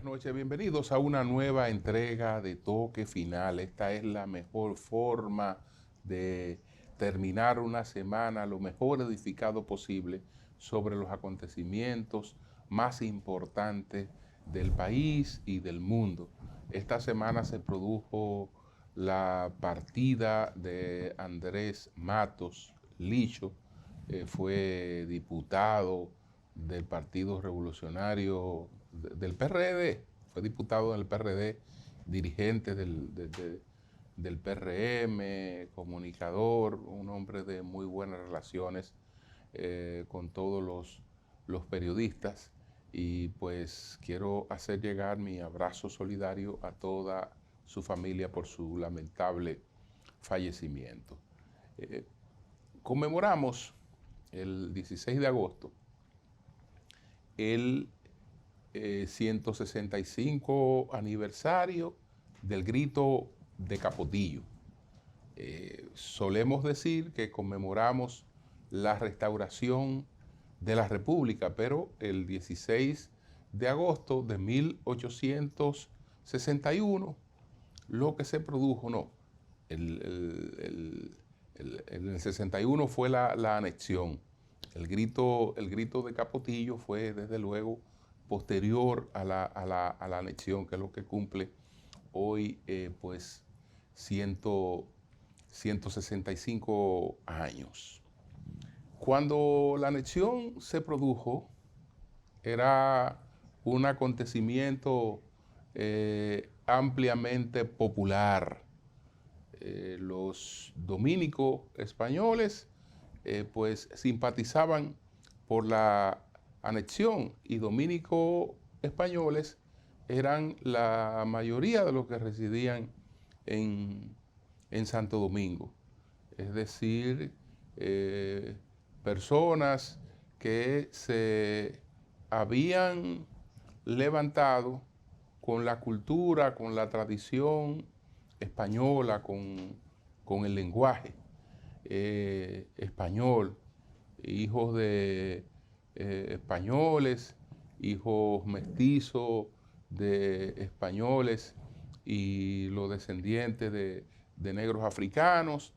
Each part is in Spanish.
noches, bienvenidos a una nueva entrega de Toque Final. Esta es la mejor forma de terminar una semana lo mejor edificado posible sobre los acontecimientos más importantes del país y del mundo. Esta semana se produjo la partida de Andrés Matos Licho, fue diputado del Partido Revolucionario del PRD, fue diputado en el PRD, dirigente del PRM, comunicador, un hombre de muy buenas relaciones con todos los periodistas, y pues quiero hacer llegar mi abrazo solidario a toda su familia por su lamentable fallecimiento. Conmemoramos el 16 de agosto el 165 aniversario del grito de Capotillo. Solemos decir que conmemoramos la restauración de la República, pero el 16 de agosto de 1861, lo que se produjo, no, en el 61 fue la anexión. El grito de Capotillo fue, desde luego, posterior a la anexión, que es lo que cumple hoy, pues, 165 años. Cuando la anexión se produjo, era un acontecimiento ampliamente popular. Los dominicos españoles pues simpatizaban por la anexión, y dominicos españoles eran la mayoría de los que residían en Santo Domingo. Es decir, personas que se habían levantado con la cultura, con la tradición española, con el lenguaje español, hijos de españoles, hijos mestizos de españoles y los descendientes de negros africanos,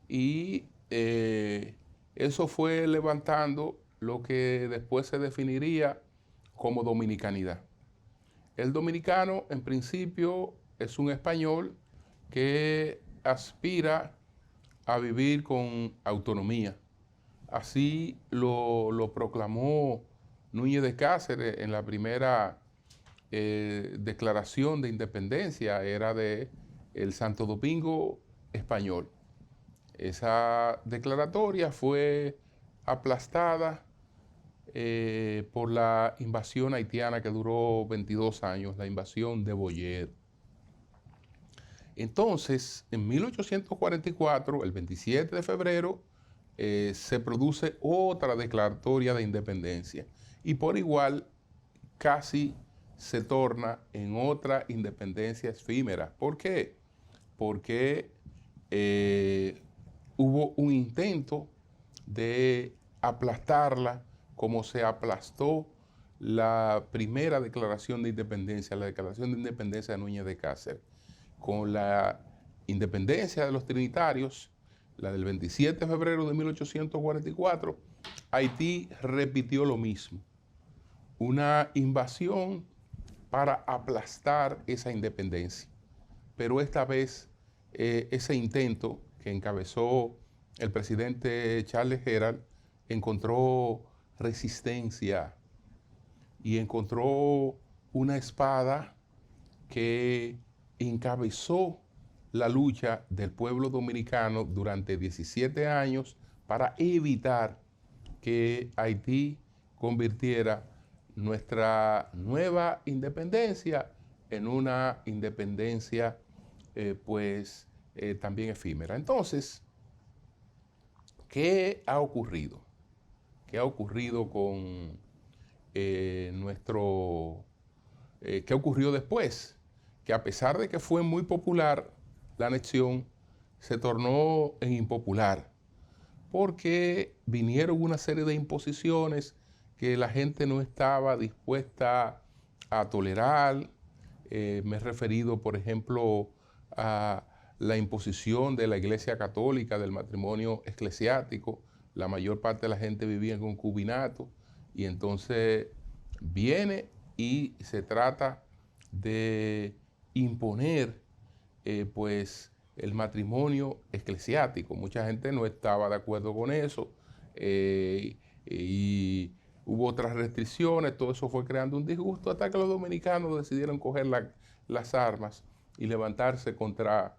y eso fue levantando lo que después se definiría como dominicanidad. El dominicano, en principio, es un español que aspira a vivir con autonomía. Así lo proclamó Núñez de Cáceres en la primera declaración de independencia, era de el Santo Domingo español. Esa declaratoria fue aplastada por la invasión haitiana, que duró 22 años, la invasión de Boyer. Entonces, en 1844, el 27 de febrero, se produce otra declaratoria de independencia, y por igual casi se torna en otra independencia efímera. ¿Por qué? Porque hubo un intento de aplastarla, como se aplastó la primera declaración de independencia, la declaración de independencia de Núñez de Cáceres. Con la independencia de los trinitarios, la del 27 de febrero de 1844, Haití repitió lo mismo, una invasión para aplastar esa independencia. Pero esta vez ese intento que encabezó el presidente Charles Herald encontró resistencia y encontró una espada que encabezó la lucha del pueblo dominicano durante 17 años para evitar que Haití convirtiera nuestra nueva independencia en una independencia también efímera. Entonces, ¿qué ha ocurrido? ¿Qué ha ocurrido con qué ocurrió después? Que a pesar de que fue muy popular la anexión, se tornó en impopular, porque vinieron una serie de imposiciones que la gente no estaba dispuesta a tolerar, Me he referido, por ejemplo, a la imposición de la Iglesia Católica del matrimonio eclesiástico. La mayor parte de la gente vivía en concubinato y entonces viene y se trata de imponer pues el matrimonio eclesiástico. Mucha gente no estaba de acuerdo con eso y hubo otras restricciones, todo eso fue creando un disgusto hasta que los dominicanos decidieron coger las armas y levantarse contra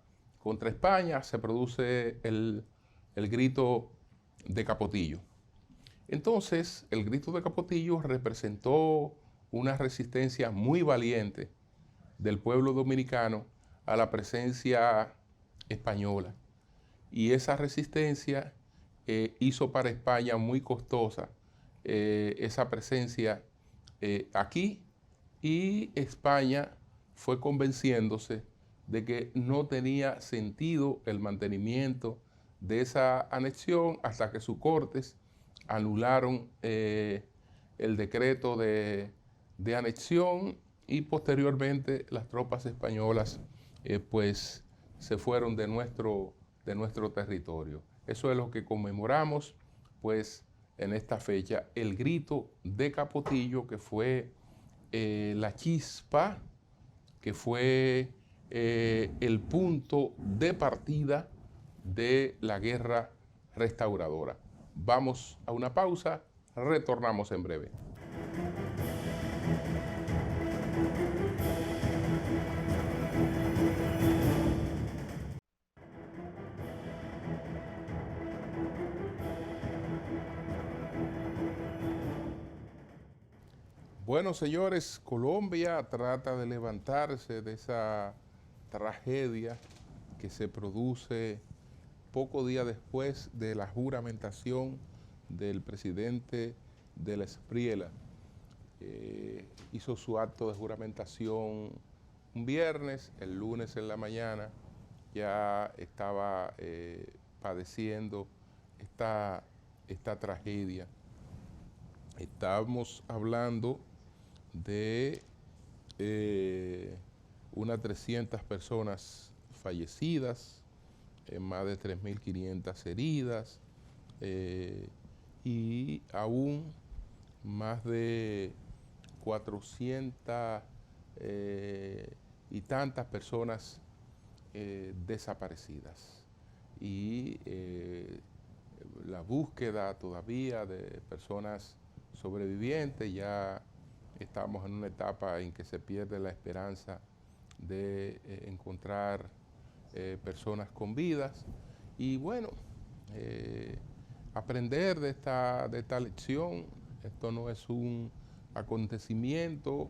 España. Se produce el grito de Capotillo. Entonces, el grito de Capotillo representó una resistencia muy valiente del pueblo dominicano a la presencia española. Y esa resistencia hizo para España muy costosa esa presencia aquí, y España fue convenciéndose de que no tenía sentido el mantenimiento de esa anexión hasta que sus cortes anularon el decreto de anexión, y posteriormente las tropas españolas pues se fueron de nuestro territorio. Eso es lo que conmemoramos pues en esta fecha, el grito de Capotillo, que fue la chispa, que fue el punto de partida de la guerra restauradora. Vamos a una pausa, retornamos en breve. Bueno, señores, Colombia trata de levantarse de esa tragedia que se produce pocos días después de la juramentación del presidente de la Espriella. Hizo su acto de juramentación un viernes, el lunes en la mañana ya estaba padeciendo esta tragedia. Estamos hablando de unas 300 personas fallecidas, más de 3.500 heridas y aún más de 400 y tantas personas desaparecidas. Y la búsqueda todavía de personas sobrevivientes, ya estamos en una etapa en que se pierde la esperanza de encontrar personas con vidas. Y bueno, aprender de esta lección. Esto no es un acontecimiento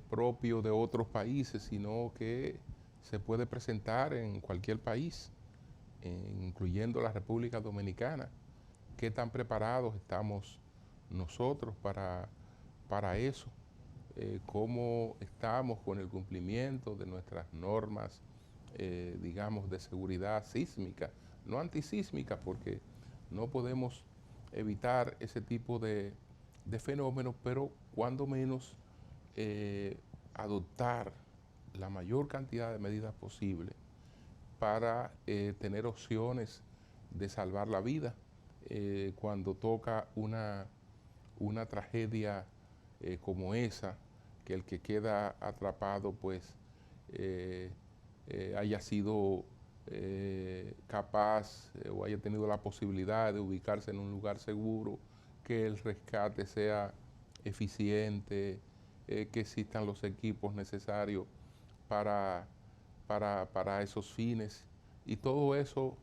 propio de otros países, sino que se puede presentar en cualquier país, incluyendo la República Dominicana. ¿Qué tan preparados estamos nosotros para eso? ¿Cómo estamos con el cumplimiento de nuestras normas, digamos, de seguridad sísmica? No antisísmica, porque no podemos evitar ese tipo de fenómenos, pero cuando menos adoptar la mayor cantidad de medidas posible para tener opciones de salvar la vida cuando toca una tragedia como esa, que el que queda atrapado pues haya sido capaz o haya tenido la posibilidad de ubicarse en un lugar seguro, que el rescate sea eficiente, que existan los equipos necesarios para esos fines, y todo eso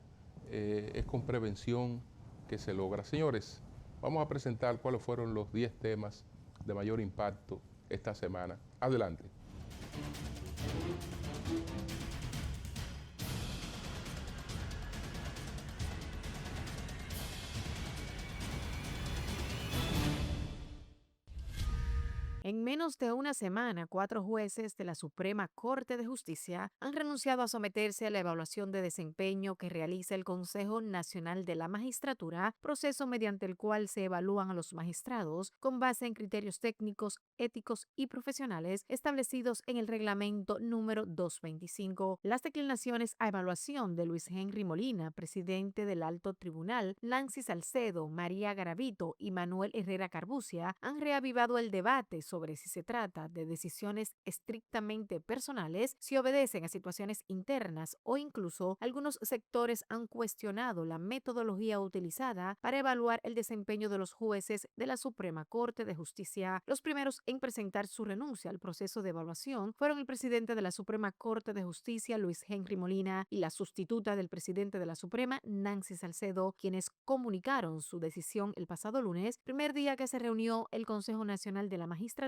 es con prevención que se logra. Señores, vamos a presentar cuáles fueron los 10 temas de mayor impacto esta semana. Adelante. En menos de una semana, 4 jueces de la Suprema Corte de Justicia han renunciado a someterse a la evaluación de desempeño que realiza el Consejo Nacional de la Magistratura, proceso mediante el cual se evalúan a los magistrados con base en criterios técnicos, éticos y profesionales establecidos en el reglamento número 225. Las declinaciones a evaluación de Luis Henry Molina, presidente del Alto Tribunal, Nancy Salcedo, María Garavito y Manuel Herrera Carbucia, han reavivado el debate sobre si se trata de decisiones estrictamente personales, si obedecen a situaciones internas o incluso algunos sectores han cuestionado la metodología utilizada para evaluar el desempeño de los jueces de la Suprema Corte de Justicia. Los primeros en presentar su renuncia al proceso de evaluación fueron el presidente de la Suprema Corte de Justicia, Luis Henry Molina, y la sustituta del presidente de la Suprema, Nancy Salcedo, quienes comunicaron su decisión el pasado lunes, primer día que se reunió el Consejo Nacional de la Magistratura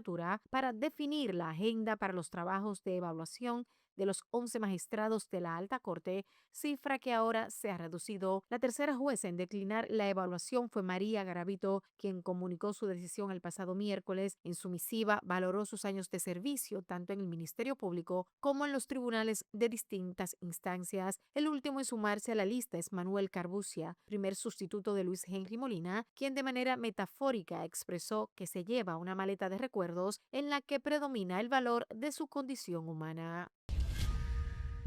para definir la agenda para los trabajos de evaluación de los 11 magistrados de la Alta Corte, cifra que ahora se ha reducido. La tercera jueza en declinar la evaluación fue María Garavito, quien comunicó su decisión el pasado miércoles. En su misiva valoró sus años de servicio tanto en el Ministerio Público como en los tribunales de distintas instancias. El último en sumarse a la lista es Manuel Carbucia, primer sustituto de Luis Henry Molina, quien de manera metafórica expresó que se lleva una maleta de recuerdos en la que predomina el valor de su condición humana.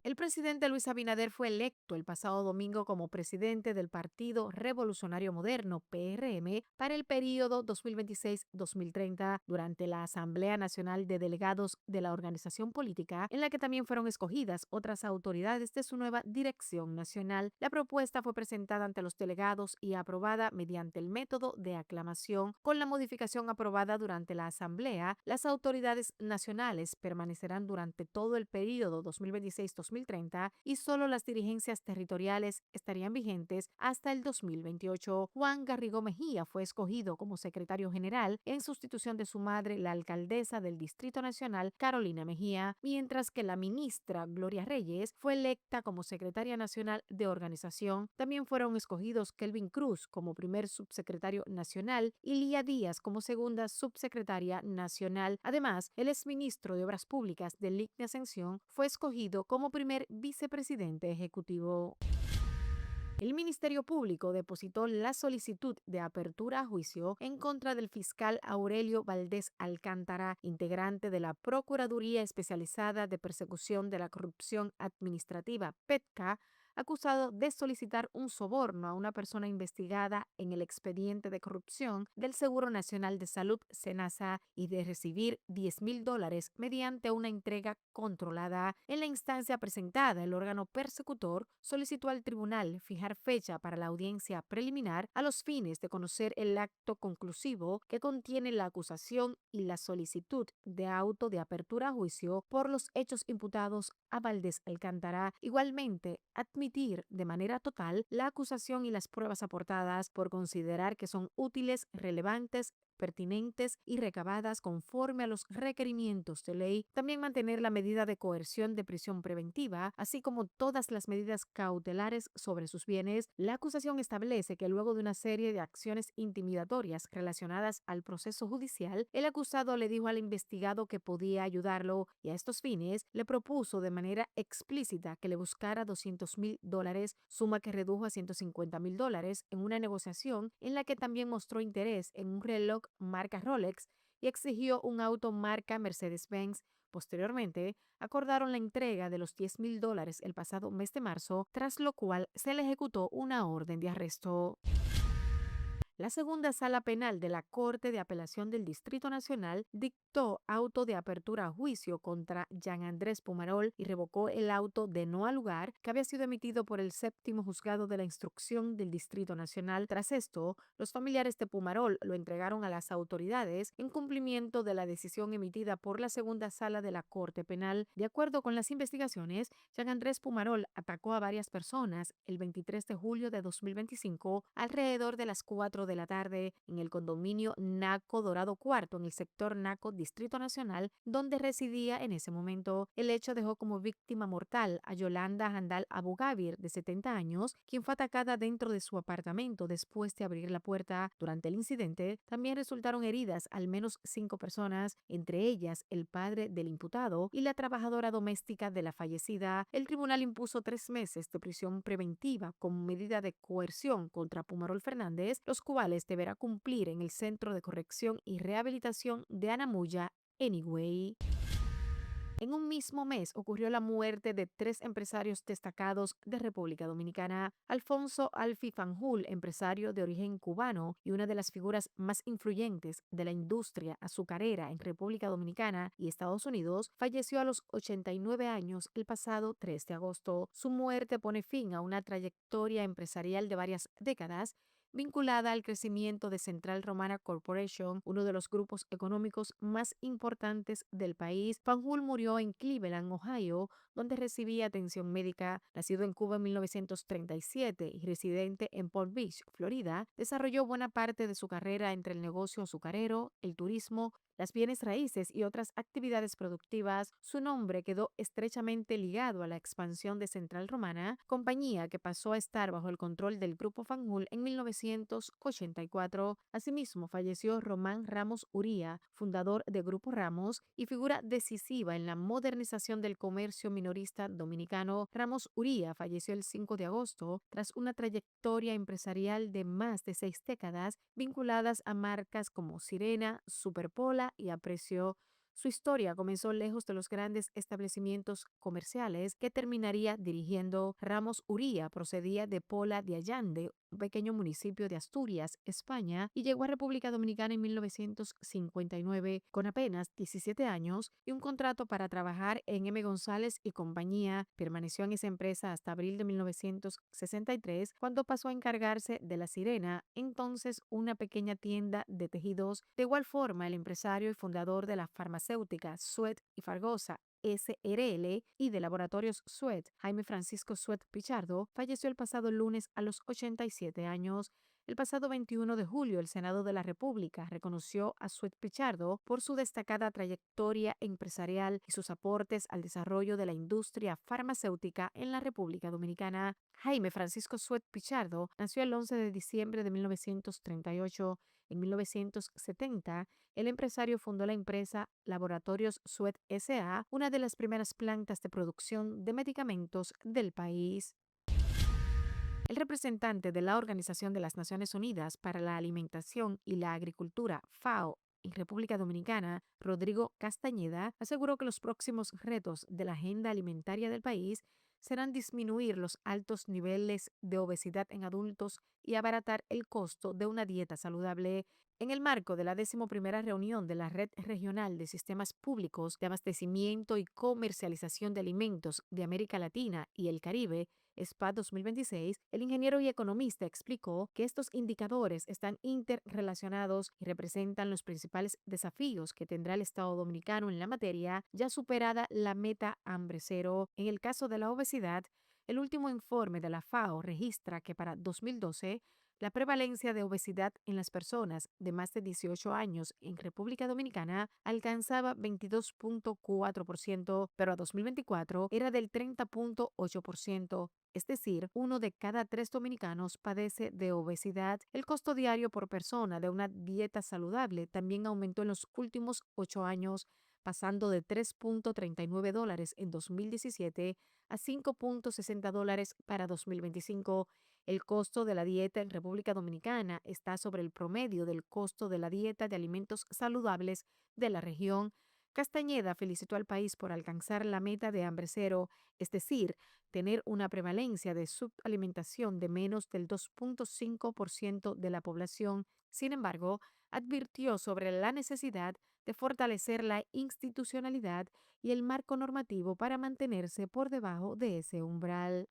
El presidente Luis Abinader fue electo el pasado domingo como presidente del Partido Revolucionario Moderno, PRM, para el periodo 2026-2030 durante la Asamblea Nacional de Delegados de la organización política, en la que también fueron escogidas otras autoridades de su nueva dirección nacional. La propuesta fue presentada ante los delegados y aprobada mediante el método de aclamación. Con la modificación aprobada durante la Asamblea, las autoridades nacionales permanecerán durante todo el periodo 2026-2030 y solo las dirigencias territoriales estarían vigentes hasta el 2028. Juan Garrigó Mejía fue escogido como secretario general en sustitución de su madre, la alcaldesa del Distrito Nacional, Carolina Mejía, mientras que la ministra Gloria Reyes fue electa como secretaria nacional de organización. También fueron escogidos Kelvin Cruz como primer subsecretario nacional y Lía Díaz como segunda subsecretaria nacional. Además, el exministro de Obras Públicas de Ligne Ascensión fue escogido como primer vicepresidente ejecutivo. El Ministerio Público depositó la solicitud de apertura a juicio en contra del fiscal Aurelio Valdés Alcántara, integrante de la Procuraduría Especializada de Persecución de la Corrupción Administrativa, PETCA, acusado de solicitar un soborno a una persona investigada en el expediente de corrupción del Seguro Nacional de Salud, SENASA, y de recibir $10,000 mediante una entrega controlada. En la instancia presentada, el órgano persecutor solicitó al tribunal fijar fecha para la audiencia preliminar a los fines de conocer el acto conclusivo que contiene la acusación y la solicitud de auto de apertura a juicio por los hechos imputados a Valdés Alcántara. Igualmente, admitir de manera total la acusación y las pruebas aportadas por considerar que son útiles, relevantes, pertinentes y recabadas conforme a los requerimientos de ley. También mantener la medida de coerción de prisión preventiva, así como todas las medidas cautelares sobre sus bienes. La acusación establece que luego de una serie de acciones intimidatorias relacionadas al proceso judicial, el acusado le dijo al investigado que podía ayudarlo y a estos fines le propuso de manera explícita que le buscara $200,000, suma que redujo a $150,000 en una negociación en la que también mostró interés en un reloj marca Rolex y exigió un auto marca Mercedes-Benz. Posteriormente, acordaron la entrega de los $10,000 el pasado mes de marzo, tras lo cual se le ejecutó una orden de arresto. La segunda sala penal de la Corte de Apelación del Distrito Nacional dictó auto de apertura a juicio contra Jean Andrés Pumarol y revocó el auto de no al lugar que había sido emitido por el séptimo juzgado de la instrucción del Distrito Nacional. Tras esto, los familiares de Pumarol lo entregaron a las autoridades en cumplimiento de la decisión emitida por la segunda sala de la Corte Penal. De acuerdo con las investigaciones, Jean Andrés Pumarol atacó a varias personas el 23 de julio de 2025 alrededor de las 4 4 de la tarde en el condominio Naco Dorado Cuarto, en el sector Naco, Distrito Nacional, donde residía en ese momento. El hecho dejó como víctima mortal a Yolanda Handal Abugavir, de 70 años, quien fue atacada dentro de su apartamento después de abrir la puerta. Durante el incidente, también resultaron heridas al menos 5 personas, entre ellas el padre del imputado y la trabajadora doméstica de la fallecida. El tribunal impuso 3 meses de prisión preventiva como medida de coerción contra Pumarol Fernández, los cuales deberá cumplir en el Centro de Corrección y Rehabilitación de Anamuya, en Higüey. En un mismo mes ocurrió la muerte de 3 empresarios destacados de República Dominicana. Alfonso Alfi Fanjul, empresario de origen cubano y una de las figuras más influyentes de la industria azucarera en República Dominicana y Estados Unidos, falleció a los 89 años el pasado 3 de agosto. Su muerte pone fin a una trayectoria empresarial de varias décadas vinculada al crecimiento de Central Romana Corporation, uno de los grupos económicos más importantes del país. Fanjul murió en Cleveland, Ohio, donde recibía atención médica. Nacido en Cuba en 1937 y residente en Palm Beach, Florida, desarrolló buena parte de su carrera entre el negocio azucarero, el turismo, las bienes raíces y otras actividades productivas. Su nombre quedó estrechamente ligado a la expansión de Central Romana, compañía que pasó a estar bajo el control del Grupo Fanjul en 1984. Asimismo, falleció Román Ramos Uría, fundador de Grupo Ramos y figura decisiva en la modernización del comercio minorista dominicano. Ramos Uría falleció el 5 de agosto tras una trayectoria empresarial de más de 6 décadas vinculadas a marcas como Sirena, Superpola y Aprecio. Su historia comenzó lejos de los grandes establecimientos comerciales que terminaría dirigiendo. Ramos Uría procedía de Pola de Allande, un pequeño municipio de Asturias, España, y llegó a República Dominicana en 1959 con apenas 17 años y un contrato para trabajar en M. González y compañía. Permaneció en esa empresa hasta abril de 1963, cuando pasó a encargarse de La Sirena, entonces una pequeña tienda de tejidos. De igual forma, el empresario y fundador de la farmacéutica Suet y Fargosa SRL y de Laboratorios Suet, Jaime Francisco Suet Pichardo, falleció el pasado lunes a los 87 años. El pasado 21 de julio, el Senado de la República reconoció a Suet Pichardo por su destacada trayectoria empresarial y sus aportes al desarrollo de la industria farmacéutica en la República Dominicana. Jaime Francisco Suet Pichardo nació el 11 de diciembre de 1938. En 1970, el empresario fundó la empresa Laboratorios Suet S.A., una de las primeras plantas de producción de medicamentos del país. El representante de la Organización de las Naciones Unidas para la Alimentación y la Agricultura, FAO, en República Dominicana, Rodrigo Castañeda, aseguró que los próximos retos de la agenda alimentaria del país serán disminuir los altos niveles de obesidad en adultos y abaratar el costo de una dieta saludable. En el marco de la 11ª reunión de la Red Regional de Sistemas Públicos de Abastecimiento y Comercialización de Alimentos de América Latina y el Caribe, SPA 2026, el ingeniero y economista explicó que estos indicadores están interrelacionados y representan los principales desafíos que tendrá el Estado dominicano en la materia, ya superada la meta hambre cero. En el caso de la obesidad, el último informe de la FAO registra que para 2012 la prevalencia de obesidad en las personas de más de 18 años en República Dominicana alcanzaba 22.4%, pero a 2024 era del 30.8%. Es decir, 1 de cada 3 dominicanos padece de obesidad. El costo diario por persona de una dieta saludable también aumentó en los últimos 8 años, pasando de $3.39 en 2017 a $5.60 para 2025. El costo de la dieta en República Dominicana está sobre el promedio del costo de la dieta de alimentos saludables de la región. Castañeda felicitó al país por alcanzar la meta de hambre cero, es decir, tener una prevalencia de subalimentación de menos del 2.5% de la población. Sin embargo, advirtió sobre la necesidad de fortalecer la institucionalidad y el marco normativo para mantenerse por debajo de ese umbral.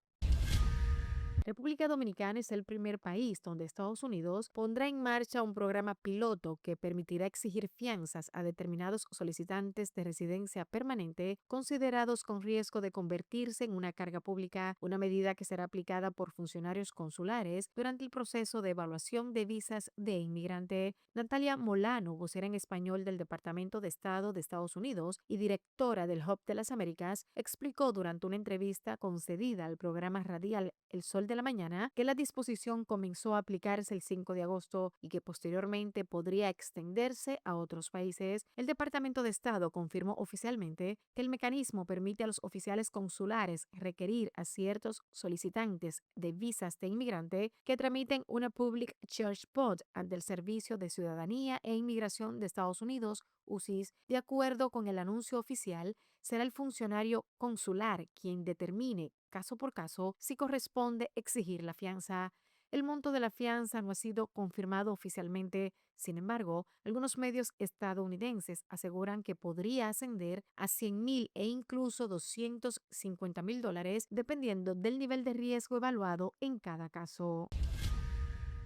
República Dominicana es el primer país donde Estados Unidos pondrá en marcha un programa piloto que permitirá exigir fianzas a determinados solicitantes de residencia permanente considerados con riesgo de convertirse en una carga pública, una medida que será aplicada por funcionarios consulares durante el proceso de evaluación de visas de inmigrante. Natalia Molano, vocera en español del Departamento de Estado de Estados Unidos y directora del Hub de las Américas, explicó durante una entrevista concedida al programa radial El Sol de la Mañana que la disposición comenzó a aplicarse el 5 de agosto y que posteriormente podría extenderse a otros países. El Departamento de Estado confirmó oficialmente que el mecanismo permite a los oficiales consulares requerir a ciertos solicitantes de visas de inmigrante que tramiten una Public Charge Pod ante el Servicio de Ciudadanía e Inmigración de Estados Unidos, UCIS. De acuerdo con el anuncio oficial, será el funcionario consular quien determine caso por caso si corresponde exigir la fianza. El monto de la fianza no ha sido confirmado oficialmente. Sin embargo, algunos medios estadounidenses aseguran que podría ascender a 100.000 e incluso $250.000 dependiendo del nivel de riesgo evaluado en cada caso.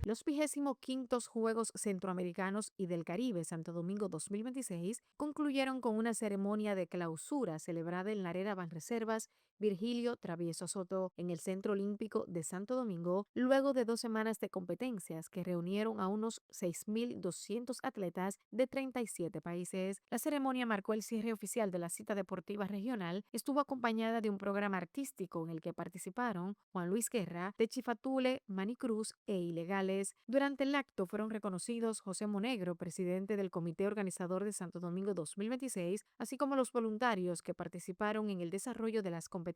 Los 25º Juegos Centroamericanos y del Caribe Santo Domingo 2026 concluyeron con una ceremonia de clausura celebrada en la Arena Banreservas Virgilio Travieso Soto en el Centro Olímpico de Santo Domingo, luego de 2 semanas de competencias que reunieron a unos 6.200 atletas de 37 países. La ceremonia marcó el cierre oficial de la cita deportiva regional. Estuvo acompañada de un programa artístico en el que participaron Juan Luis Guerra, de Chifatule, Manny Cruz e Ilegales. Durante el acto fueron reconocidos José Monegro, presidente del Comité Organizador de Santo Domingo 2026, así como los voluntarios que participaron en el desarrollo de las competencias.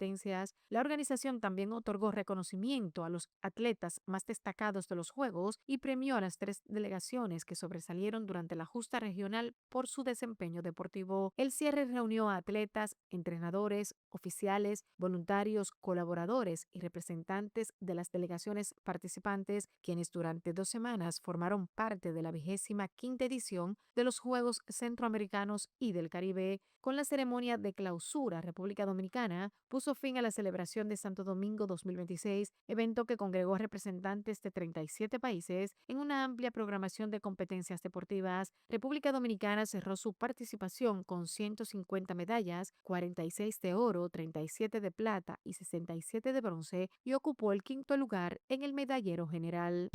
La organización también otorgó reconocimiento a los atletas más destacados de los Juegos y premió a las 3 delegaciones que sobresalieron durante la justa regional por su desempeño deportivo. El cierre reunió a atletas, entrenadores, oficiales, voluntarios, colaboradores y representantes de las delegaciones participantes, quienes durante 2 semanas formaron parte de la 25ª edición de los Juegos Centroamericanos y del Caribe. Con la ceremonia de clausura, República Dominicana puso fin a la celebración de Santo Domingo 2026, evento que congregó representantes de 37 países en una amplia programación de competencias deportivas. República Dominicana cerró su participación con 150 medallas, 46 de oro, 37 de plata y 67 de bronce, y ocupó el 5.º lugar en el medallero general.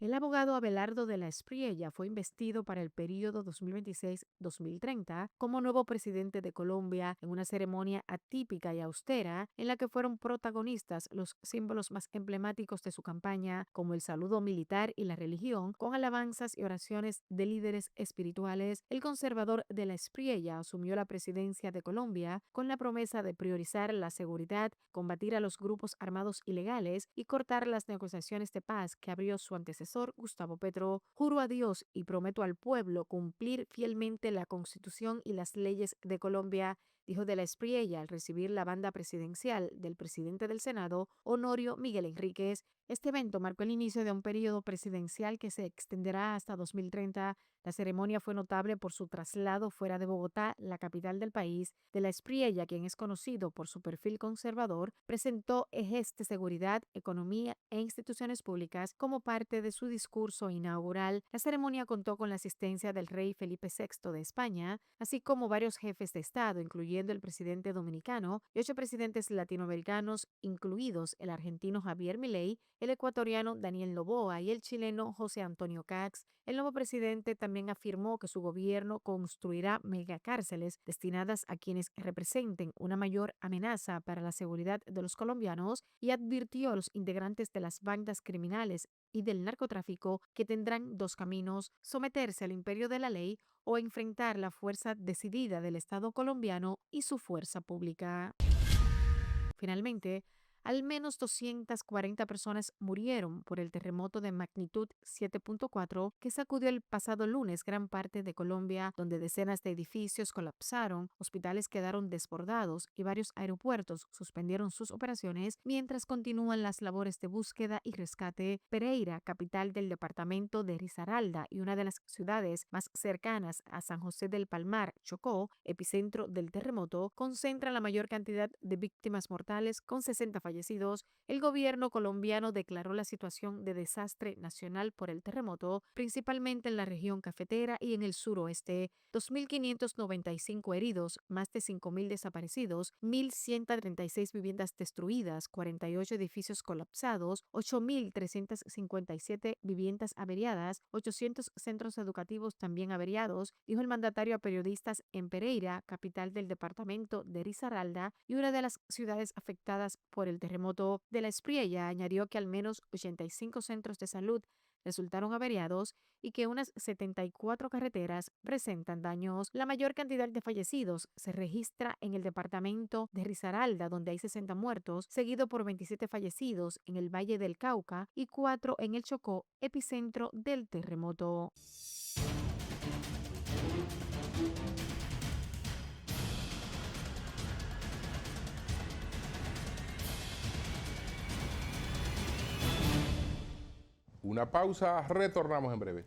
El abogado Abelardo de la Espriella fue investido para el período 2026-2030 como nuevo presidente de Colombia en una ceremonia atípica y austera en la que fueron protagonistas los símbolos más emblemáticos de su campaña, como el saludo militar y la religión, con alabanzas y oraciones de líderes espirituales. El conservador de la Espriella asumió la presidencia de Colombia con la promesa de priorizar la seguridad, combatir a los grupos armados ilegales y cortar las negociaciones de paz que abrió su antecesor Gustavo Petro. Juro a Dios y prometo al pueblo cumplir fielmente la Constitución y las leyes de Colombia, dijo de la Espriella al recibir la banda presidencial del presidente del Senado, Honorio Miguel Enríquez. Este evento marcó el inicio de un periodo presidencial que se extenderá hasta 2030. La ceremonia fue notable por su traslado fuera de Bogotá, la capital del país. De la Espriella, quien es conocido por su perfil conservador, presentó ejes de seguridad, economía e instituciones públicas como parte de su discurso inaugural. La ceremonia contó con la asistencia del rey Felipe VI de España, así como varios jefes de Estado, incluyendo el presidente dominicano y 8 presidentes latinoamericanos, incluidos el argentino Javier Milei, el ecuatoriano Daniel Noboa y el chileno José Antonio Cax. El nuevo presidente también afirmó que su gobierno construirá megacárceles destinadas a quienes representen una mayor amenaza para la seguridad de los colombianos y advirtió a los integrantes de las bandas criminales y del narcotráfico que tendrán 2 caminos: someterse al imperio de la ley o enfrentar la fuerza decidida del Estado colombiano y su fuerza pública. Finalmente, al menos 240 personas murieron por el terremoto de magnitud 7.4 que sacudió el pasado lunes gran parte de Colombia, donde decenas de edificios colapsaron, hospitales quedaron desbordados y varios aeropuertos suspendieron sus operaciones mientras continúan las labores de búsqueda y rescate. Pereira, capital del departamento de Risaralda y una de las ciudades más cercanas a San José del Palmar, Chocó, epicentro del terremoto, concentra la mayor cantidad de víctimas mortales con 60 fallecidos fallecidos, el gobierno colombiano declaró la situación de desastre nacional por el terremoto, principalmente en la región cafetera y en el suroeste. 2.595 heridos, más de 5.000 desaparecidos, 1.136 viviendas destruidas, 48 edificios colapsados, 8.357 viviendas averiadas, 800 centros educativos también averiados, dijo el mandatario a periodistas en Pereira, capital del departamento de Risaralda y una de las ciudades afectadas por el terremoto de La Espriella. Añadió que al menos 85 centros de salud resultaron averiados y que unas 74 carreteras presentan daños. La mayor cantidad de fallecidos se registra en el departamento de Risaralda, donde hay 60 muertos, seguido por 27 fallecidos en el Valle del Cauca y 4 en el Chocó, epicentro del terremoto. Una pausa, retornamos en breve.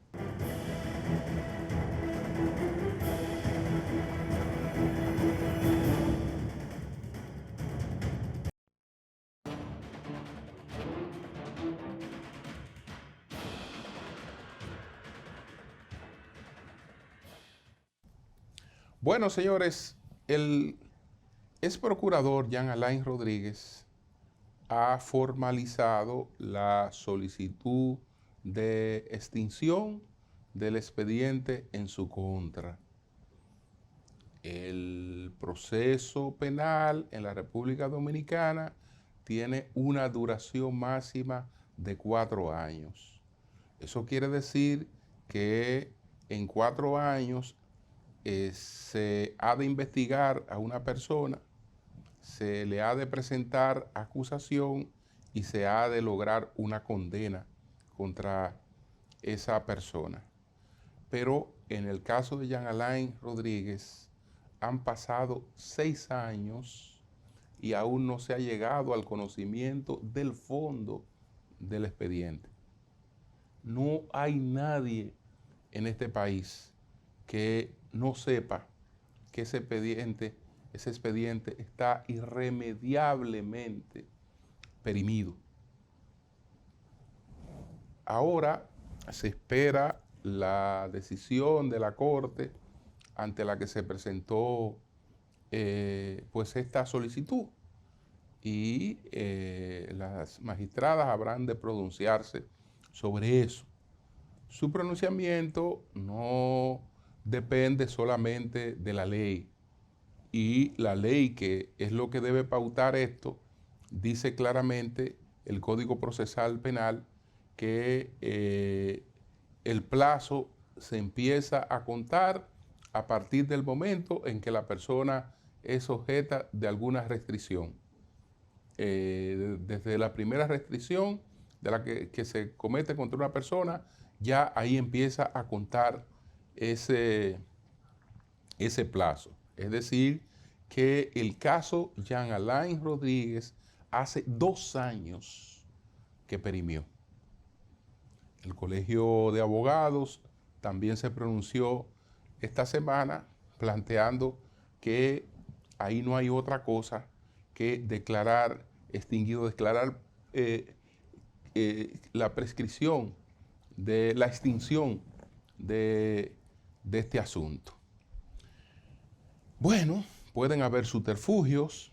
Bueno, señores, el ex procurador Jean Alain Rodríguez ha formalizado la solicitud de extinción del expediente en su contra. El proceso penal en la República Dominicana tiene una duración máxima de 4 años. Eso quiere decir que en 4 años se ha de investigar a una persona, se le ha de presentar acusación y se ha de lograr una condena contra esa persona. Pero en el caso de Jean Alain Rodríguez han pasado 6 años y aún no se ha llegado al conocimiento del fondo del expediente. No hay nadie en este país que no sepa que ese expediente está irremediablemente perimido. Ahora se espera la decisión de la Corte ante la que se presentó pues esta solicitud y las magistradas habrán de pronunciarse sobre eso. Su pronunciamiento no depende solamente de la ley, y la ley, que es lo que debe pautar esto, dice claramente el Código Procesal Penal que el plazo se empieza a contar a partir del momento en que la persona es sujeta de alguna restricción. Desde la primera restricción de la que se comete contra una persona, ya ahí empieza a contar ese plazo. Es decir, que el caso Jean Alain Rodríguez hace 2 años que perimió. El Colegio de Abogados también se pronunció esta semana planteando que ahí no hay otra cosa que declarar la prescripción, de la extinción de este asunto. Bueno, pueden haber subterfugios.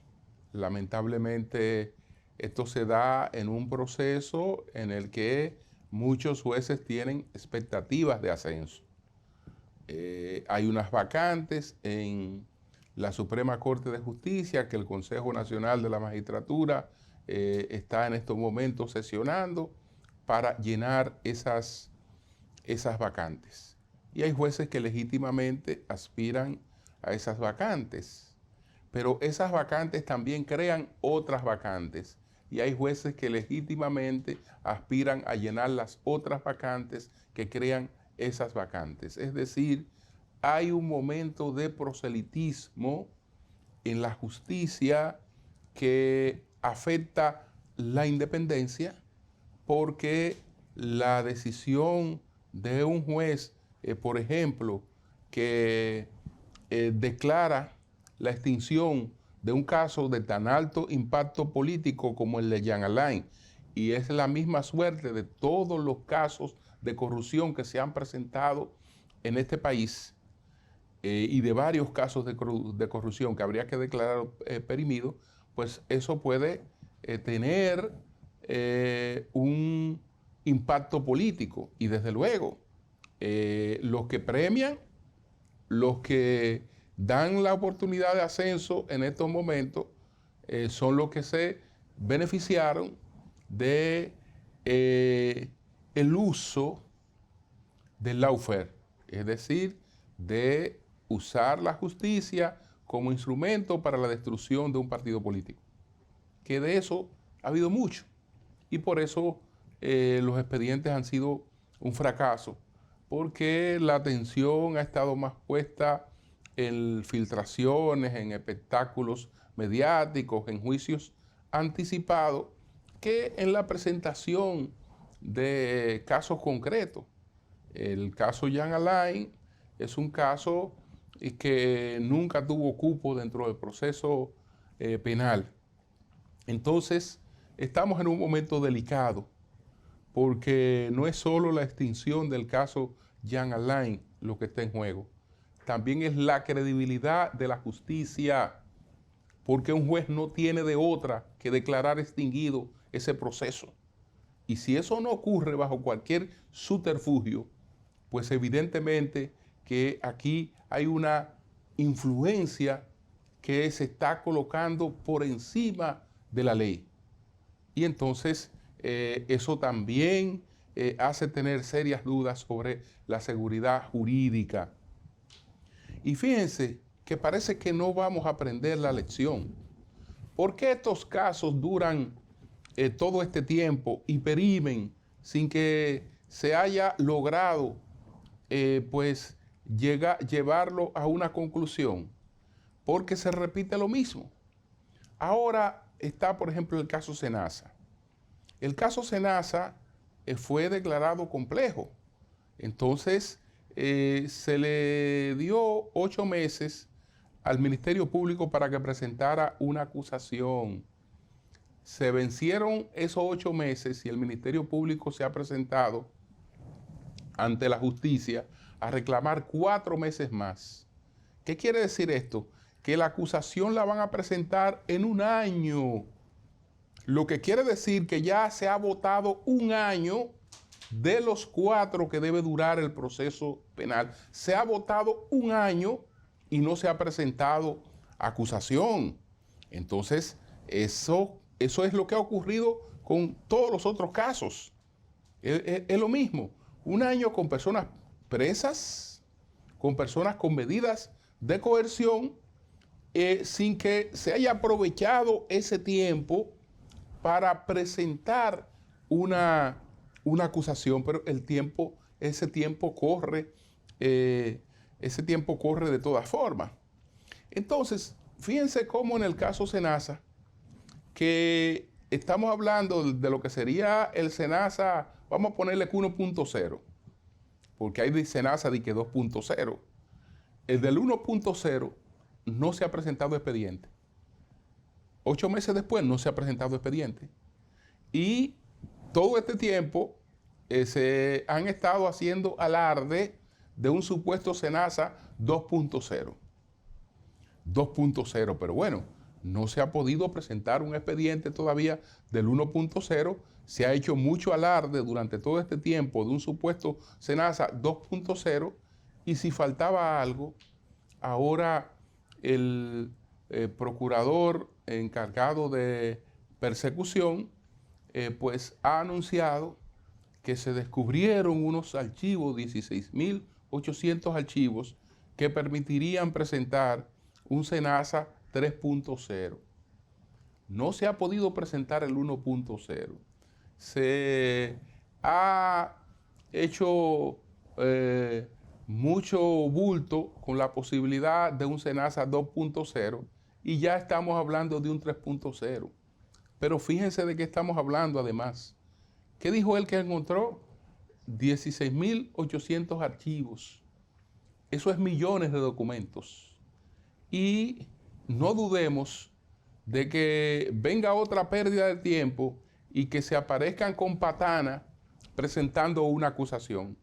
Lamentablemente, esto se da en un proceso en el que muchos jueces tienen expectativas de ascenso. Hay unas vacantes en la Suprema Corte de Justicia que el Consejo Nacional de la Magistratura está en estos momentos sesionando para llenar esas vacantes. Y hay jueces que legítimamente aspiran a esas vacantes, pero esas vacantes también crean otras vacantes y hay jueces que legítimamente aspiran a llenar las otras vacantes que crean esas vacantes. Es decir, hay un momento de proselitismo en la justicia que afecta la independencia, porque la decisión de un juez, por ejemplo, que declara la extinción de un caso de tan alto impacto político como el de Jean Alain. Y es la misma suerte de todos los casos de corrupción que se han presentado en este país y de varios casos de corrupción que habría que declarar perimido, pues eso puede tener un impacto político. Y desde luego, los que premian, los que dan la oportunidad de ascenso en estos momentos, son los que se beneficiaron de el uso del lawfare, es decir, de usar la justicia como instrumento para la destrucción de un partido político. Que de eso ha habido mucho. Y por eso los expedientes han sido un fracaso, porque la atención ha estado más puesta en filtraciones, en espectáculos mediáticos, en juicios anticipados, que en la presentación de casos concretos. El caso Jean Alain es un caso que nunca tuvo cupo dentro del proceso penal. Entonces, estamos en un momento delicado, porque no es solo la extinción del caso Jean Alain lo que está en juego, también es la credibilidad de la justicia, porque un juez no tiene de otra que declarar extinguido ese proceso. Y si eso no ocurre bajo cualquier subterfugio, pues evidentemente que aquí hay una influencia que se está colocando por encima de la ley. Y entonces eso también hace tener serias dudas sobre la seguridad jurídica. Y fíjense que parece que no vamos a aprender la lección. ¿Por qué estos casos duran todo este tiempo y perimen sin que se haya logrado pues llevarlo a una conclusión? Porque se repite lo mismo. Ahora está, por ejemplo, el caso Senasa. El caso Senasa fue declarado complejo. Entonces, se le dio 8 meses al Ministerio Público para que presentara una acusación. Se vencieron esos 8 meses y el Ministerio Público se ha presentado ante la justicia a reclamar 4 meses más. ¿Qué quiere decir esto? Que la acusación la van a presentar en un año. Lo que quiere decir que ya se ha votado un año de los 4 que debe durar el proceso penal. Se ha votado un año y no se ha presentado acusación. Entonces, eso es lo que ha ocurrido con todos los otros casos. Es lo mismo. Un año con personas presas, con personas con medidas de coerción, sin que se haya aprovechado ese tiempo para presentar una acusación, pero ese tiempo corre de todas formas. Entonces, fíjense cómo en el caso Senasa, que estamos hablando de lo que sería el Senasa, vamos a ponerle que 1.0, porque hay de Senasa de que 2.0. El del 1.0 no se ha presentado expediente. 8 meses después no se ha presentado expediente. Y todo este tiempo se han estado haciendo alarde de un supuesto Senasa 2.0. 2.0, pero bueno, no se ha podido presentar un expediente todavía del 1.0. Se ha hecho mucho alarde durante todo este tiempo de un supuesto Senasa 2.0 y si faltaba algo, ahora el procurador encargado de persecución pues ha anunciado que se descubrieron unos archivos, 16.800 archivos, que permitirían presentar un Senasa 3.0. No se ha podido presentar el 1.0. Se ha hecho mucho bulto con la posibilidad de un Senasa 2.0 y ya estamos hablando de un 3.0. Pero fíjense de qué estamos hablando además. ¿Qué dijo él que encontró? 16.800 archivos. Eso es millones de documentos. Y no dudemos de que venga otra pérdida de tiempo y que se aparezcan con patana presentando una acusación.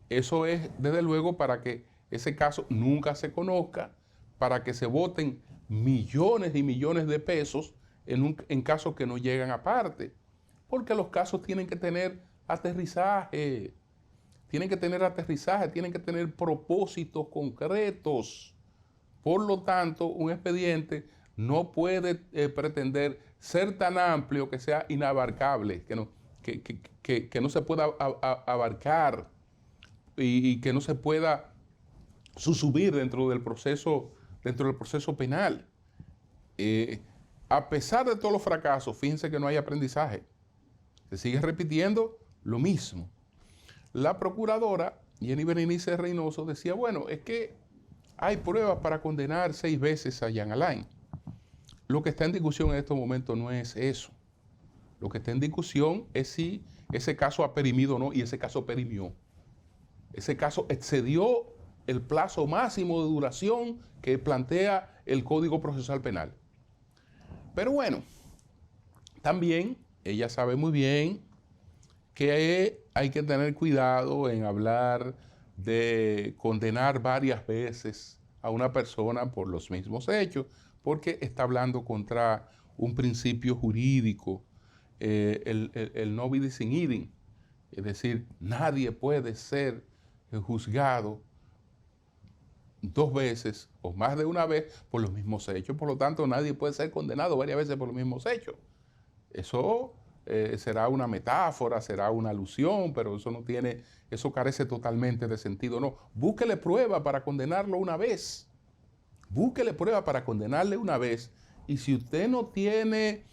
Eso es, desde luego, para que ese caso nunca se conozca, para que se voten millones y millones de pesos en casos que no llegan a parte. Porque los casos tienen que tener aterrizaje, tienen que tener propósitos concretos. Por lo tanto, un expediente no puede pretender ser tan amplio que sea inabarcable, que no se pueda abarcar y que no se pueda subsumir dentro del proceso penal. A pesar de todos los fracasos, fíjense que no hay aprendizaje. Se sigue repitiendo lo mismo. La procuradora Jenny Berenice Reynoso decía, bueno, es que hay pruebas para condenar 6 veces a Jean Alain. Lo que está en discusión en estos momentos no es eso. Lo que está en discusión es si ese caso ha perimido o no, y ese caso perimió. Ese caso excedió el plazo máximo de duración que plantea el Código Procesal Penal. Pero bueno, también ella sabe muy bien que hay que tener cuidado en hablar de condenar varias veces a una persona por los mismos hechos, porque está hablando contra un principio jurídico, el no bis in idem, es decir, nadie puede ser juzgado 2 veces o más de una vez por los mismos hechos, por lo tanto nadie puede ser condenado varias veces por los mismos hechos. Eso será una metáfora, será una alusión, pero eso carece totalmente de sentido. No, búsquele prueba para condenarlo una vez. Búsquele prueba para condenarle una vez. Y si usted no tiene,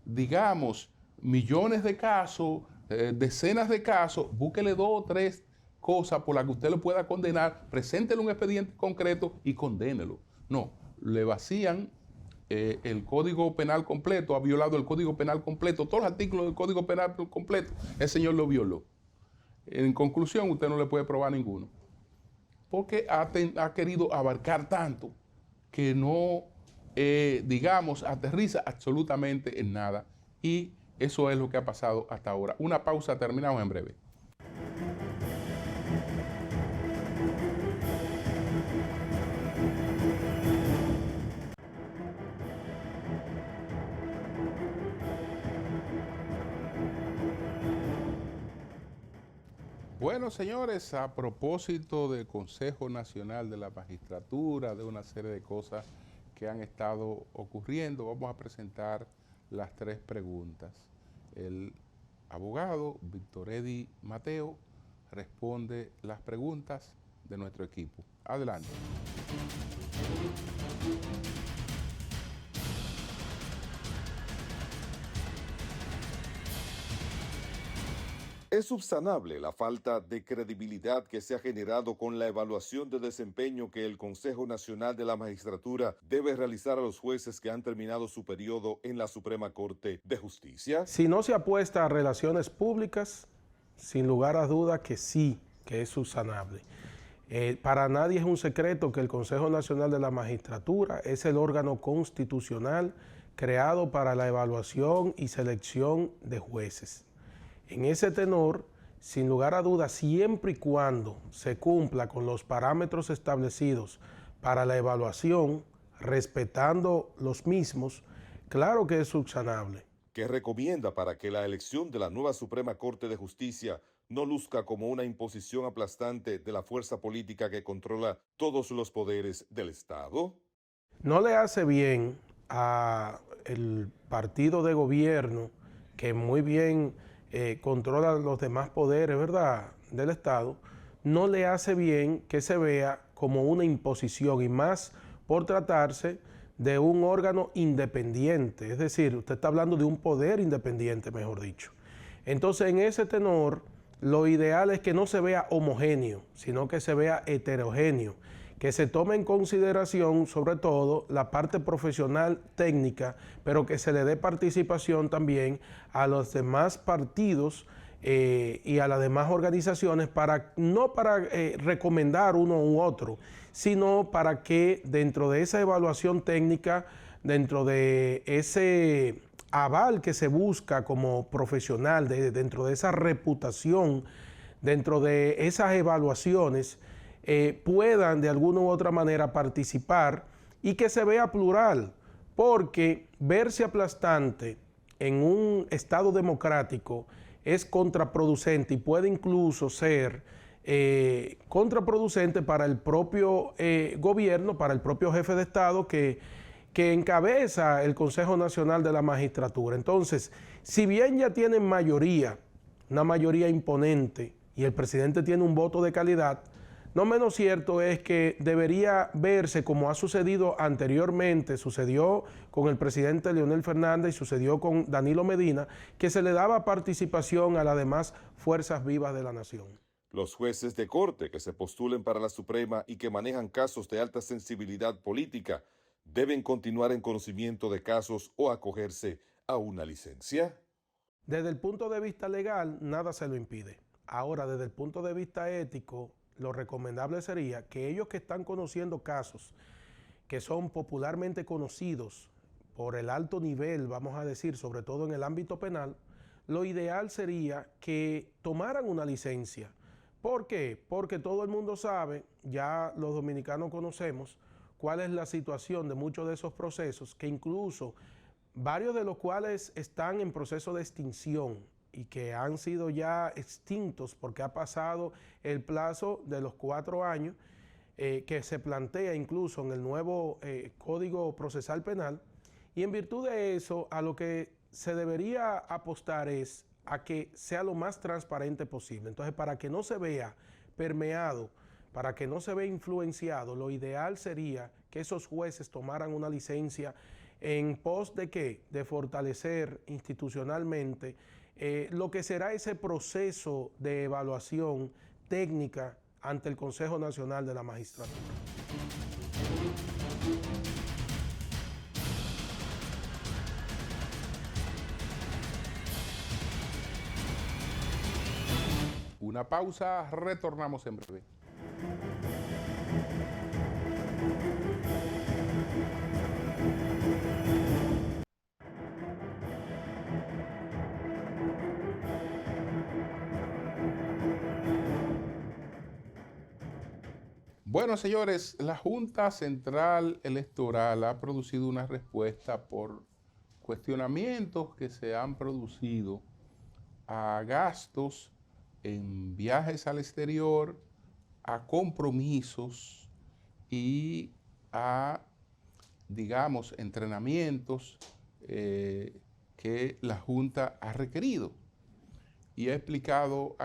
digamos, millones de casos, decenas de casos, búsquele 2 o 3 cosas por las que usted lo pueda condenar, preséntele un expediente concreto y condénelo. No, le vacían el Código Penal completo, ha violado el Código Penal completo, todos los artículos del Código Penal completo, el señor lo violó. En conclusión, usted no le puede probar ninguno, porque ha querido abarcar tanto que no, digamos, aterriza absolutamente en nada, y eso es lo que ha pasado hasta ahora. Una pausa, terminamos en breve. Bueno, señores, a propósito del Consejo Nacional de la Magistratura, de una serie de cosas que han estado ocurriendo, vamos a presentar las 3 preguntas. El abogado Víctor Eddy Mateo responde las preguntas de nuestro equipo. Adelante. ¿Es subsanable la falta de credibilidad que se ha generado con la evaluación de desempeño que el Consejo Nacional de la Magistratura debe realizar a los jueces que han terminado su periodo en la Suprema Corte de Justicia? Si no se apuesta a relaciones públicas, sin lugar a duda que sí, que es subsanable. Para nadie es un secreto que el Consejo Nacional de la Magistratura es el órgano constitucional creado para la evaluación y selección de jueces. En ese tenor, sin lugar a dudas, siempre y cuando se cumpla con los parámetros establecidos para la evaluación, respetando los mismos, claro que es subsanable. ¿Qué recomienda para que la elección de la nueva Suprema Corte de Justicia no luzca como una imposición aplastante de la fuerza política que controla todos los poderes del Estado? No le hace bien al partido de gobierno, que muy bien controla los demás poderes, ¿verdad?, del Estado, no le hace bien que se vea como una imposición, y más por tratarse de un órgano independiente, es decir, usted está hablando de un poder independiente, mejor dicho. Entonces, en ese tenor, lo ideal es que no se vea homogéneo, sino que se vea heterogéneo, que se tome en consideración sobre todo la parte profesional técnica, pero que se le dé participación también a los demás partidos y a las demás organizaciones, no para recomendar uno u otro, sino para que dentro de esa evaluación técnica dentro de ese aval que se busca como profesional, dentro de esa reputación, dentro de esas evaluaciones, puedan de alguna u otra manera participar y que se vea plural, porque verse aplastante en un Estado democrático es contraproducente y puede incluso ser contraproducente para el propio gobierno, para el propio jefe de Estado que encabeza el Consejo Nacional de la Magistratura. Entonces, si bien ya tienen mayoría, una mayoría imponente, y el presidente tiene un voto de calidad, no menos cierto es que debería verse como ha sucedido anteriormente, sucedió con el presidente Leonel Fernández y sucedió con Danilo Medina, que se le daba participación a las demás fuerzas vivas de la nación. Los jueces de corte que se postulen para la Suprema y que manejan casos de alta sensibilidad política deben continuar en conocimiento de casos o acogerse a una licencia. Desde el punto de vista legal, nada se lo impide. Ahora, desde el punto de vista ético, lo recomendable sería que ellos que están conociendo casos que son popularmente conocidos por el alto nivel, vamos a decir, sobre todo en el ámbito penal, lo ideal sería que tomaran una licencia. ¿Por qué? Porque todo el mundo sabe, ya los dominicanos conocemos, cuál es la situación de muchos de esos procesos, que incluso varios de los cuales están en proceso de extinción y que han sido ya extintos porque ha pasado el plazo de los 4 años que se plantea incluso en el nuevo Código Procesal Penal, y en virtud de eso a lo que se debería apostar es a que sea lo más transparente posible. Entonces, para que no se vea permeado, para que no se vea influenciado, lo ideal sería que esos jueces tomaran una licencia en pos de ¿qué? De fortalecer institucionalmente lo que será ese proceso de evaluación técnica ante el Consejo Nacional de la Magistratura. Una pausa, retornamos en breve. Bueno, señores, la Junta Central Electoral ha producido una respuesta por cuestionamientos que se han producido a gastos en viajes al exterior, a compromisos y a, digamos, entrenamientos que la Junta ha requerido. Y ha explicado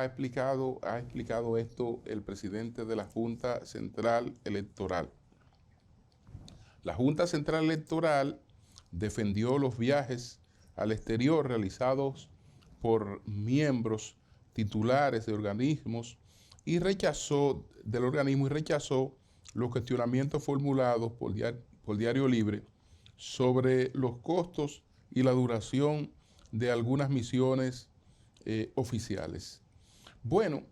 esto el presidente de la Junta Central Electoral. La Junta Central Electoral defendió los viajes al exterior realizados por miembros titulares de organismos y rechazó los cuestionamientos formulados por Diario Libre sobre los costos y la duración de algunas misiones oficiales. Bueno,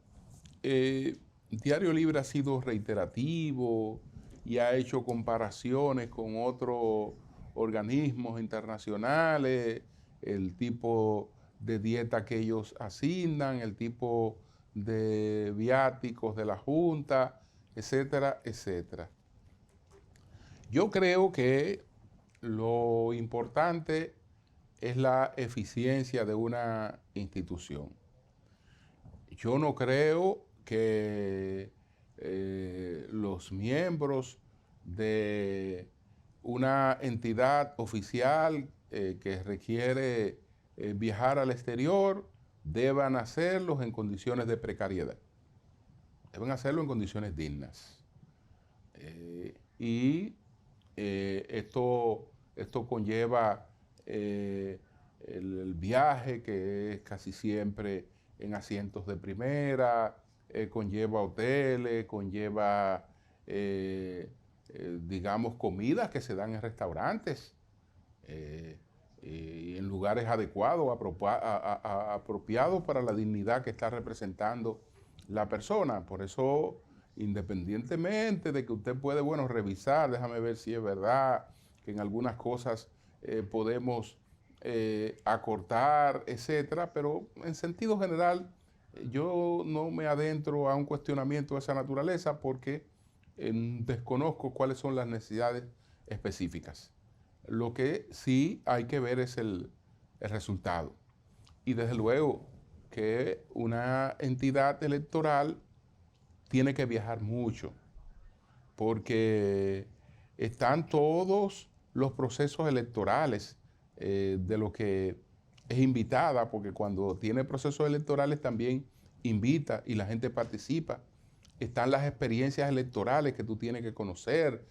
Diario Libre ha sido reiterativo y ha hecho comparaciones con otros organismos internacionales, el tipo de dieta que ellos asignan, el tipo de viáticos de la Junta, etcétera, etcétera. Yo creo que lo importante es la eficiencia de una institución. Yo no creo que los miembros de una entidad oficial que requiere viajar al exterior deban hacerlo en condiciones de precariedad. Deben hacerlo en condiciones dignas. Esto conlleva el viaje, que es casi siempre en asientos de primera, conlleva hoteles, conlleva, digamos, comidas que se dan en restaurantes y en lugares adecuados, apropiados para la dignidad que está representando la persona. Por eso, independientemente de que usted puede, revisar, déjame ver si es verdad que en algunas cosas podemos acortar, etcétera, pero en sentido general yo no me adentro a un cuestionamiento de esa naturaleza porque desconozco cuáles son las necesidades específicas. Lo que sí hay que ver es el resultado. Y desde luego que una entidad electoral tiene que viajar mucho, porque están todos los procesos electorales de lo que es invitada, porque cuando tiene procesos electorales también invita y la gente participa. Están las experiencias electorales que tú tienes que conocer,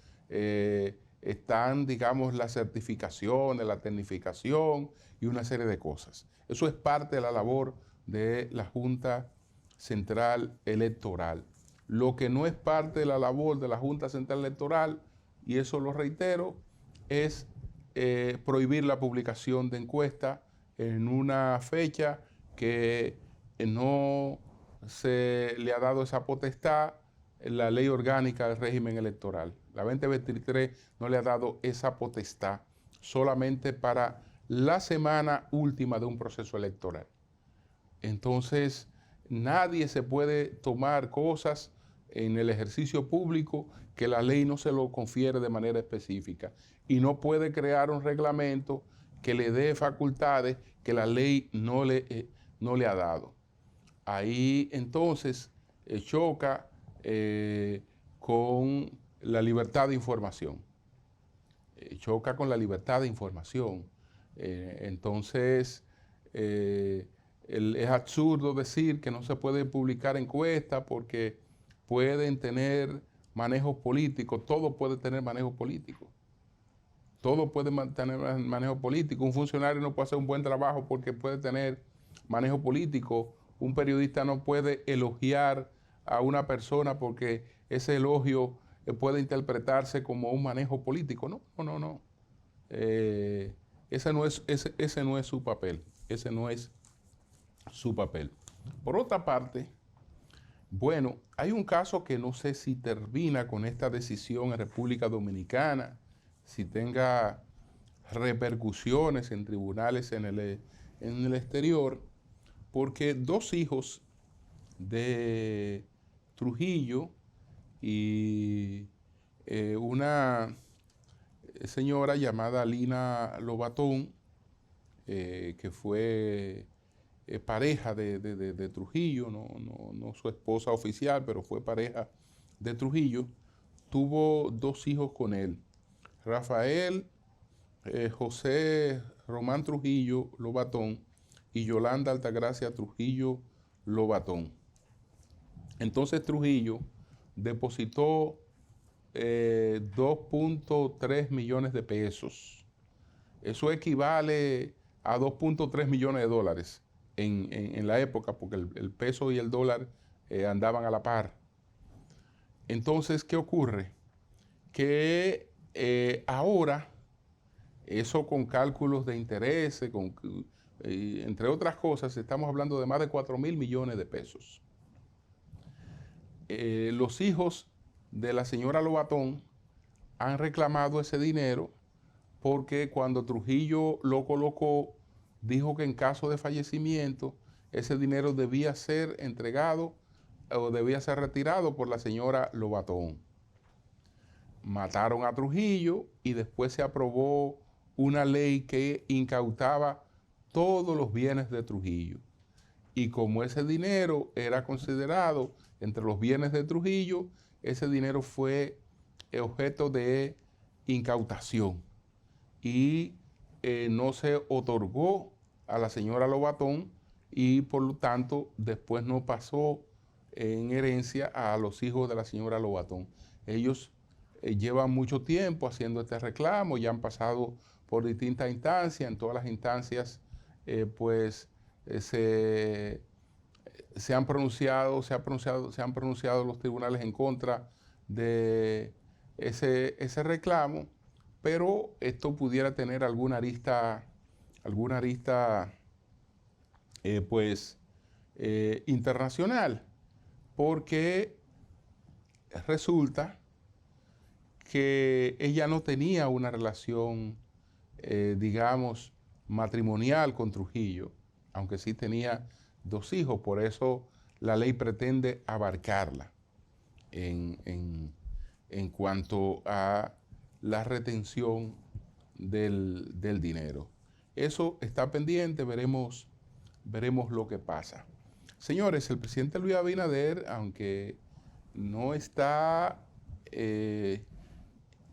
están, digamos, las certificaciones, la tecnificación y una serie de cosas. Eso es parte de la labor de la Junta Central Electoral. Lo que no es parte de la labor de la Junta Central Electoral, y eso lo reitero, es prohibir la publicación de encuestas en una fecha que no se le ha dado esa potestad en la ley orgánica del régimen electoral. La 2023 no le ha dado esa potestad solamente para la semana última de un proceso electoral. Entonces, nadie se puede tomar cosas en el ejercicio público que la ley no se lo confiere de manera específica y no puede crear un reglamento que le dé facultades que la ley no le ha dado. Ahí entonces choca con la libertad de información. Choca con la libertad de información. Entonces, es absurdo decir que no se puede publicar encuestas porque pueden tener manejos políticos. Todo puede tener manejo político. Todo puede tener manejo político. Un funcionario no puede hacer un buen trabajo porque puede tener manejo político. Un periodista no puede elogiar a una persona porque ese elogio puede interpretarse como un manejo político. No. Ese no es su papel. Ese no es su papel. Por otra parte, bueno, hay un caso que no sé si termina con esta decisión en República Dominicana, si tenga repercusiones en tribunales en el exterior, porque dos hijos de Trujillo y una señora llamada Lina Lobatón, que fue pareja de Trujillo, no su esposa oficial, pero fue pareja de Trujillo, tuvo dos hijos con él, Rafael José Román Trujillo Lobatón y Yolanda Altagracia Trujillo Lobatón. Entonces Trujillo depositó 2.3 millones de pesos. Eso equivale a 2.3 millones de dólares en la época, porque el peso y el dólar andaban a la par. Entonces, ¿qué ocurre? Que ahora, eso con cálculos de intereses, entre otras cosas, estamos hablando de más de 4.000 millones de pesos. Los hijos de la señora Lobatón han reclamado ese dinero porque cuando Trujillo lo colocó, dijo que en caso de fallecimiento, ese dinero debía ser entregado o debía ser retirado por la señora Lobatón. Mataron a Trujillo y después se aprobó una ley que incautaba todos los bienes de Trujillo. Y como ese dinero era considerado entre los bienes de Trujillo, ese dinero fue objeto de incautación y no se otorgó a la señora Lobatón y por lo tanto después no pasó en herencia a los hijos de la señora Lobatón. Ellos llevan mucho tiempo haciendo este reclamo, ya han pasado por distintas instancias, en todas las instancias se han pronunciado los tribunales en contra de ese reclamo, pero esto pudiera tener alguna arista internacional, porque resulta que ella no tenía una relación, digamos, matrimonial con Trujillo, aunque sí tenía 2 hijos, por eso la ley pretende abarcarla en cuanto a la retención del dinero. Eso está pendiente, veremos lo que pasa. Señores, el presidente Luis Abinader, aunque no está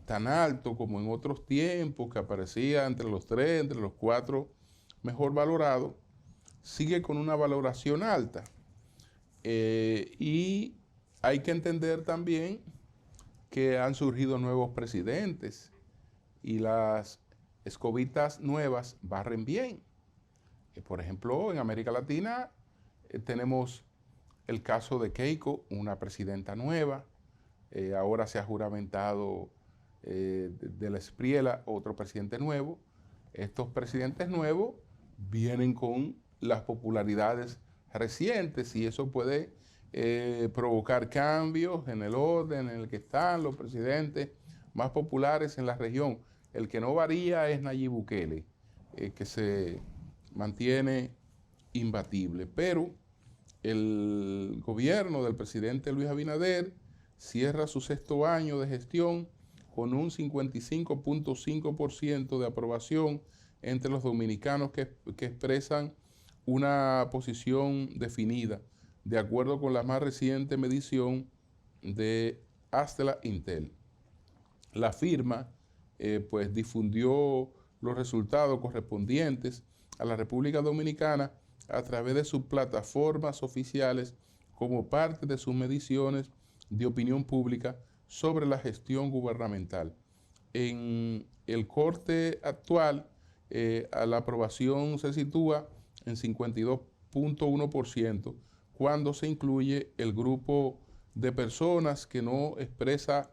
tan alto como en otros tiempos, que aparecía entre los 3, entre los 4 mejor valorados, sigue con una valoración alta. Y hay que entender también que han surgido nuevos presidentes y las escobitas nuevas barren bien. Por ejemplo, en América Latina tenemos el caso de Keiko, una presidenta nueva. Ahora se ha juramentado de la Espriella, otro presidente nuevo. Estos presidentes nuevos vienen con las popularidades recientes y eso puede provocar cambios en el orden en el que están los presidentes más populares en la región. El que no varía es Nayib Bukele, que se mantiene imbatible. Pero el gobierno del presidente Luis Abinader cierra su 6º año de gestión con un 55.5% de aprobación entre los dominicanos que expresan una posición definida, de acuerdo con la más reciente medición de Astela Intel. La firma pues difundió los resultados correspondientes a la República Dominicana a través de sus plataformas oficiales como parte de sus mediciones de opinión pública sobre la gestión gubernamental. En el corte actual, la aprobación se sitúa en 52.1% cuando se incluye el grupo de personas que no expresa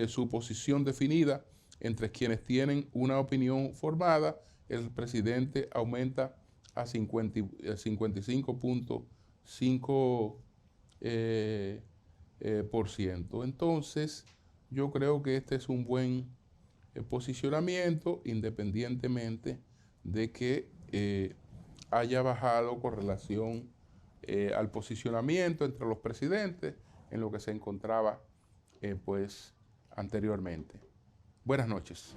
su posición definida, entre quienes tienen una opinión formada. El presidente aumenta a 55.5%. Entonces, yo creo que este es un buen posicionamiento, independientemente de que haya bajado con relación al posicionamiento entre los presidentes en lo que se encontraba pues anteriormente. Buenas noches.